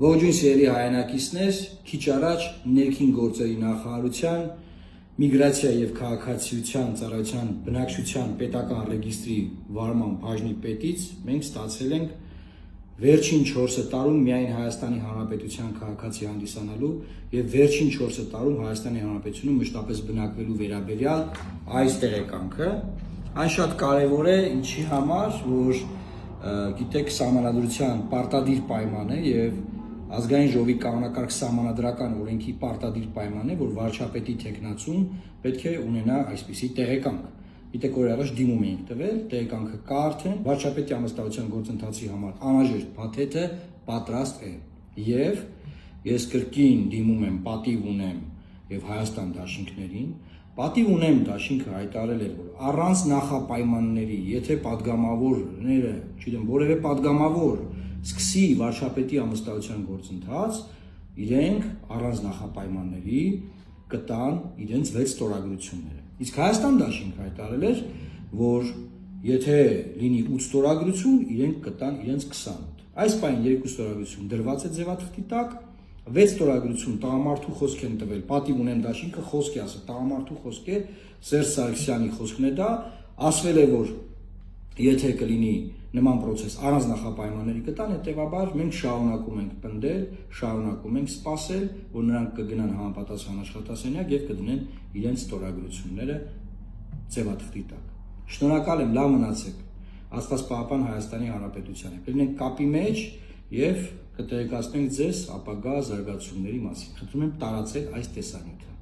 Ողջույն սիրելի հայրենակիցներ, քիչ առաջ ներքին գործերի նախարարության միգրացիա եւ քաղաքացիության ծառայության բնակչության պետական ռեգիստրի վարման բաժնի պետից մենք ստացել ենք վերջին 4 տարում միայն Հայաստանի Հանրապետության քաղաքացի հանդիսանալու եւ վերջին 4 տարում Հայաստանի Հանրապետությունում մշտապես բնակվելու վերաբերյալ այս տեղեկանքը այն շատ կարեւոր է ինչի համար որ գիտեք սահմանադրության պարտադիր պայման է եւ Ազգային ժողովի կանոնակարգ սահմանադրական օրենքի պարտադիր պայման է, որ վարչապետի թեկնածուն պետք է ունենա այսպիսի տեղեկանք։ Գիտեք, որ առաջ դիմում էինք տվել, տեղեկանքը կա արդեն, վարչապետի ամսդառության գործընթացի համար անհրաժեշտ փաթեթը պատրաստ է։ Եվ ես կրկին դիմում եմ, պատիվ ունեմ եւ Հայաստան դաշինքներին, պատիվ ունեմ դաշինքը հայտարարել էր, որ առանց նախապայմանների, եթե падգամավորները, չգիտեմ, որևէ падգամավոր սկսի վարչապետի ամսդառության գործընթաց, իրենք առանց նախապայմանների կտան իրենց 6 ստորագրությունները։ Իսկ Հայաստան դաշինքը հայտարարել էր, որ եթե լինի 8 ստորագրություն, իրենք կտան իրենց 28։ Այս պայն 2 ստորագրություն դրված է ձևաթղթի տակ, 6 ստորագրություն տղամարդու խոսք են տվել, պատիվ ունեմ դաշինքը խոսք է ասել, տղամարդու խոսք է, Սերժ Սարգսյանի խոսքն է դա, ասվել է, որ եթե կլինի նման process առանց նախապայմանների կտան, հետեւաբար մենք շարունակում ենք պնդել, շարունակում ենք սպասել, որ նրանք կգնան համապատասխան աշխատասենյակ եւ կդնեն իրենց ստորագրությունները ձևաթղթի տակ։ Շնորհակալ եմ, լավ մնացեք։ Աստված պահապան Հայաստանի Հանրապետությանը։ Կլինենք կապի մեջ եւ կտեղեկացնենք ձեզ ապագա զարգացումների մասին։ Խնդրում եմ տարածեք այս տեսանյութը։